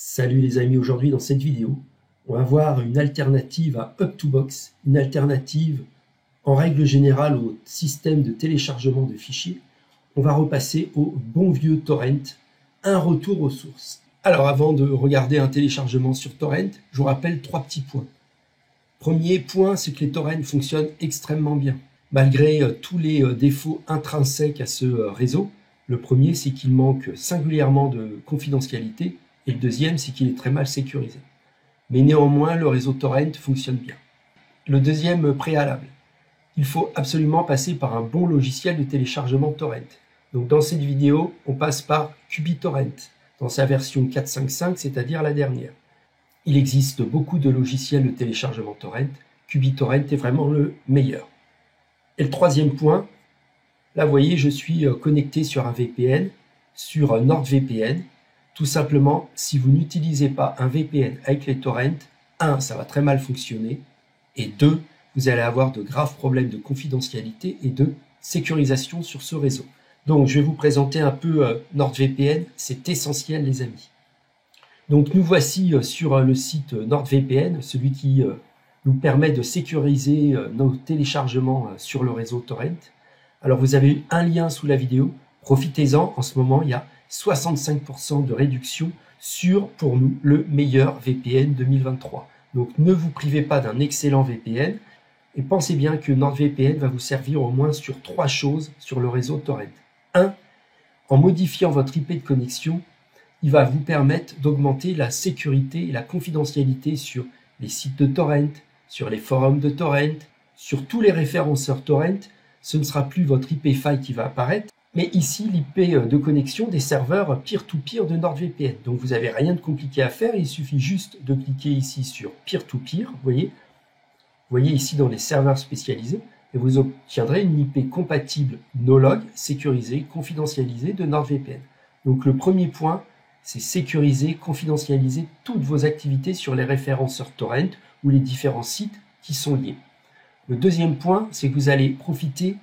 Salut les amis, aujourd'hui dans cette vidéo, on va voir une alternative à Up2Box, une alternative en règle générale au système de téléchargement de fichiers. On va repasser au bon vieux torrent, un retour aux sources. Alors avant de regarder un téléchargement sur torrent, je vous rappelle 3 petits points. Premier point, c'est que les torrents fonctionnent extrêmement bien, malgré tous les défauts intrinsèques à ce réseau. Le premier, c'est qu'il manque singulièrement de confidentialité. Et le deuxième, c'est qu'il est très mal sécurisé. Mais néanmoins, le réseau torrent fonctionne bien. Le deuxième préalable, il faut absolument passer par un bon logiciel de téléchargement torrent. Donc dans cette vidéo, on passe par QBTorrent, dans sa version 4.5.5, c'est-à-dire la dernière. Il existe beaucoup de logiciels de téléchargement torrent. QBTorrent est vraiment le meilleur. Et le troisième point, là vous voyez, je suis connecté sur un VPN, sur NordVPN. Tout simplement, si vous n'utilisez pas un VPN avec les torrents, 1, ça va très mal fonctionner, et 2, vous allez avoir de graves problèmes de confidentialité et de sécurisation sur ce réseau. Donc, je vais vous présenter un peu NordVPN, c'est essentiel les amis. Donc, nous voici sur le site NordVPN, celui qui nous permet de sécuriser nos téléchargements sur le réseau torrent. Alors, vous avez un lien sous la vidéo, profitez-en, en ce moment, il y a 65% de réduction sur, pour nous, le meilleur VPN 2023. Donc ne vous privez pas d'un excellent VPN et pensez bien que NordVPN va vous servir au moins sur 3 choses sur le réseau torrent. 1. En modifiant votre IP de connexion, il va vous permettre d'augmenter la sécurité et la confidentialité sur les sites de torrent, sur les forums de torrent, sur tous les référenceurs torrent. Ce ne sera plus votre IP file qui va apparaître, mais ici, l'IP de connexion des serveurs peer-to-peer de NordVPN. Donc, vous n'avez rien de compliqué à faire. Il suffit juste de cliquer ici sur peer-to-peer. Vous voyez ici dans les serveurs spécialisés. Et vous obtiendrez une IP compatible no-log, sécurisée, confidentialisée de NordVPN. Donc, le premier point, c'est sécuriser, confidentialiser toutes vos activités sur les référenceurs torrent ou les différents sites qui sont liés. Le deuxième point, c'est que vous allez profiter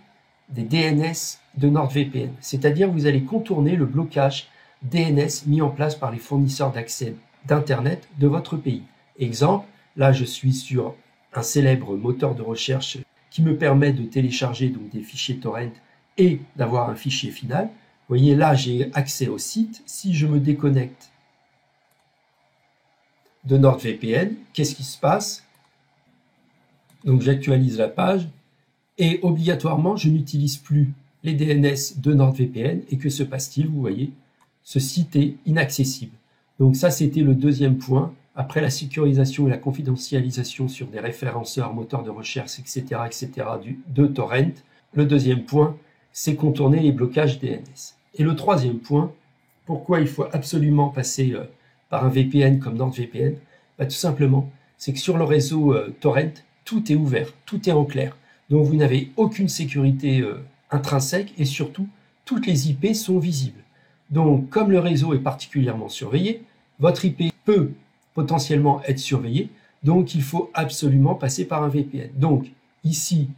des DNS de NordVPN, c'est-à-dire vous allez contourner le blocage DNS mis en place par les fournisseurs d'accès d'Internet de votre pays. Exemple, là je suis sur un célèbre moteur de recherche qui me permet de télécharger donc des fichiers torrent et d'avoir un fichier final. Vous voyez là j'ai accès au site. Si je me déconnecte de NordVPN, qu'est-ce qui se passe? Donc j'actualise la page. Et obligatoirement, je n'utilise plus les DNS de NordVPN. Et que se passe-t-il? Vous voyez, ce site est inaccessible. Donc ça, c'était le deuxième point. Après la sécurisation et la confidentialisation sur des référenceurs, moteurs de recherche, etc., de torrent, le deuxième point, c'est contourner les blocages DNS. Et le troisième point, pourquoi il faut absolument passer par un VPN comme NordVPN? Tout simplement, c'est que sur le réseau torrent, tout est ouvert, tout est en clair. Donc vous n'avez aucune sécurité intrinsèque et surtout, toutes les IP sont visibles. Donc comme le réseau est particulièrement surveillé, votre IP peut potentiellement être surveillée, donc il faut absolument passer par un VPN. Donc ici,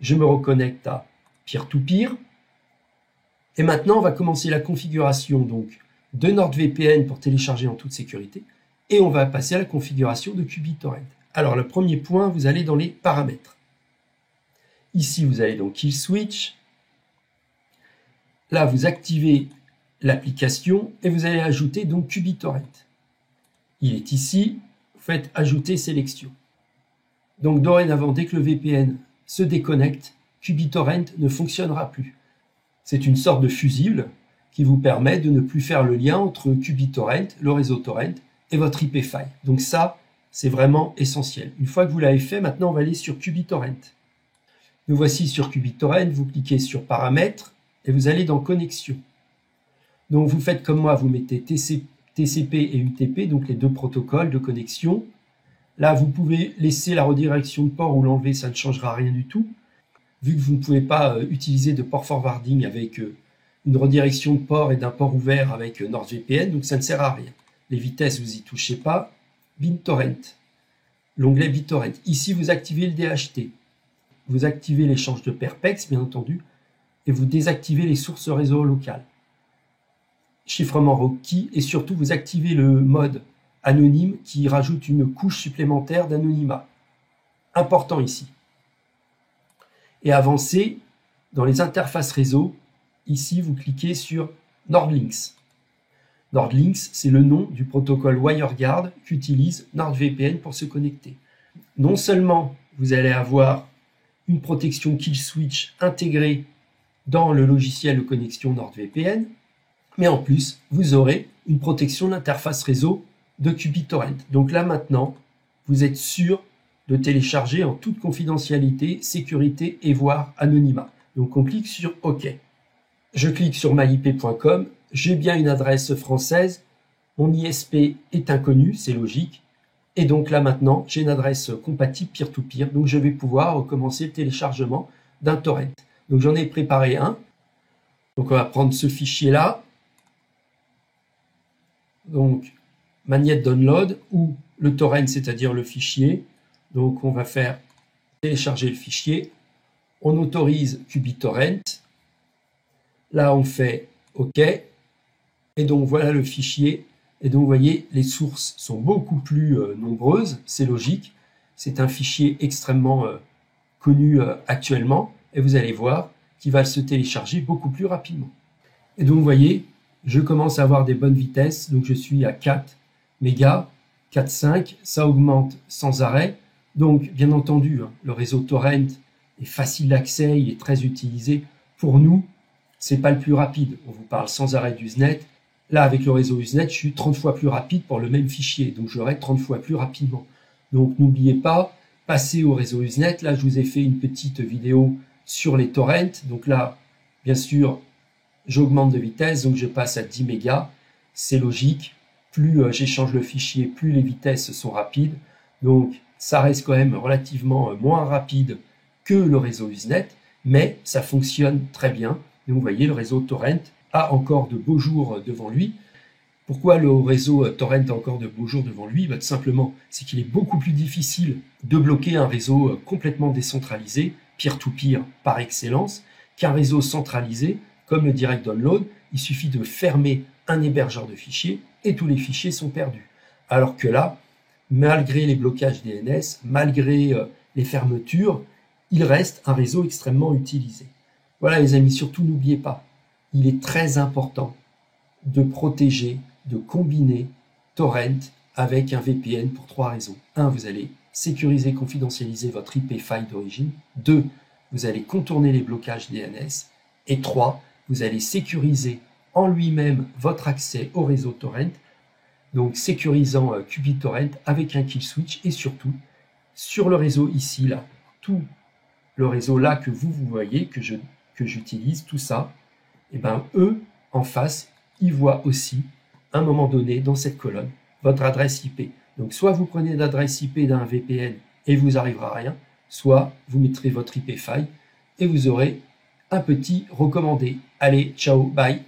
je me reconnecte à peer-to-peer. Et maintenant, on va commencer la configuration donc, de NordVPN pour télécharger en toute sécurité. Et on va passer à la configuration de QBTorrent. Alors le premier point, vous allez dans les paramètres. Ici, vous allez donc Kill Switch. Là, vous activez l'application et vous allez ajouter donc QBTorrent. Il est ici, vous faites Ajouter sélection. Donc dorénavant, dès que le VPN se déconnecte, QBTorrent ne fonctionnera plus. C'est une sorte de fusible qui vous permet de ne plus faire le lien entre QBTorrent, le réseau torrent, et votre IP file. Donc ça, c'est vraiment essentiel. Une fois que vous l'avez fait, maintenant on va aller sur QBTorrent. Nous voici sur QBTorrent, vous cliquez sur Paramètres et vous allez dans Connexion. Donc vous faites comme moi, vous mettez TCP et UTP, donc les deux protocoles de connexion. Là, vous pouvez laisser la redirection de port ou l'enlever, ça ne changera rien du tout. Vu que vous ne pouvez pas utiliser de port forwarding avec une redirection de port et d'un port ouvert avec NordVPN, donc ça ne sert à rien. Les vitesses, vous n'y touchez pas. BitTorrent, l'onglet BitTorrent. Ici, vous activez le DHT. Vous activez l'échange de perpex, bien entendu, et vous désactivez les sources réseau locales. Chiffrement requis, et surtout, vous activez le mode anonyme qui rajoute une couche supplémentaire d'anonymat. Important ici. Et avancez dans les interfaces réseau. Ici, vous cliquez sur NordLynx. NordLynx, c'est le nom du protocole WireGuard qu'utilise NordVPN pour se connecter. Non seulement vous allez avoir une protection kill switch intégrée dans le logiciel de connexion NordVPN, mais en plus, vous aurez une protection de l'interface réseau de QBTorrent. Donc là maintenant, vous êtes sûr de télécharger en toute confidentialité, sécurité et voire anonymat. Donc on clique sur OK. Je clique sur myip.com, j'ai bien une adresse française, mon ISP est inconnu, c'est logique, et donc là maintenant j'ai une adresse compatible peer-to-peer, donc je vais pouvoir recommencer le téléchargement d'un torrent. Donc j'en ai préparé un, donc on va prendre ce fichier là, donc magnette download ou le torrent, c'est-à-dire le fichier, donc on va faire télécharger le fichier, on autorise QBTorrent. Là, on fait OK. Et donc, voilà le fichier. Et donc, vous voyez, les sources sont beaucoup plus nombreuses. C'est logique. C'est un fichier extrêmement connu actuellement. Et vous allez voir qu'il va se télécharger beaucoup plus rapidement. Et donc, vous voyez, je commence à avoir des bonnes vitesses. Donc, je suis à 4 mégas, 4,5. Ça augmente sans arrêt. Donc, bien entendu, le réseau torrent est facile d'accès. Il est très utilisé. Pour nous, c'est pas le plus rapide. On vous parle sans arrêt d'Usenet. Là, avec le réseau Usenet, je suis 30 fois plus rapide pour le même fichier. Donc, j'aurai 30 fois plus rapidement. Donc, n'oubliez pas, passez au réseau Usenet. Là, je vous ai fait une petite vidéo sur les torrents. Donc là, bien sûr, j'augmente de vitesse. Donc, je passe à 10 mégas. C'est logique. Plus j'échange le fichier, plus les vitesses sont rapides. Donc, ça reste quand même relativement moins rapide que le réseau Usenet. Mais ça fonctionne très bien. Et vous voyez, le réseau torrent a encore de beaux jours devant lui. Pourquoi le réseau torrent a encore de beaux jours devant lui? Tout simplement, c'est qu'il est beaucoup plus difficile de bloquer un réseau complètement décentralisé, peer-to-peer par excellence, qu'un réseau centralisé, comme le direct download. Il suffit de fermer un hébergeur de fichiers et tous les fichiers sont perdus. Alors que là, malgré les blocages DNS, malgré les fermetures, il reste un réseau extrêmement utilisé. Voilà les amis, surtout n'oubliez pas, il est très important de protéger, de combiner torrent avec un VPN pour 3 raisons. 1, vous allez sécuriser, confidentialiser votre IP file d'origine. 2, vous allez contourner les blocages DNS. Et 3, vous allez sécuriser en lui-même votre accès au réseau torrent, donc sécurisant QBTorrent avec un kill switch et surtout sur le réseau ici, là, tout le réseau là que vous voyez, que j'utilise, tout ça, et ben eux, en face, ils voient aussi, à un moment donné, dans cette colonne, votre adresse IP. Donc, soit vous prenez l'adresse IP d'un VPN et vous arrivera rien, soit vous mettrez votre IP file et vous aurez un petit recommandé. Allez, ciao, bye!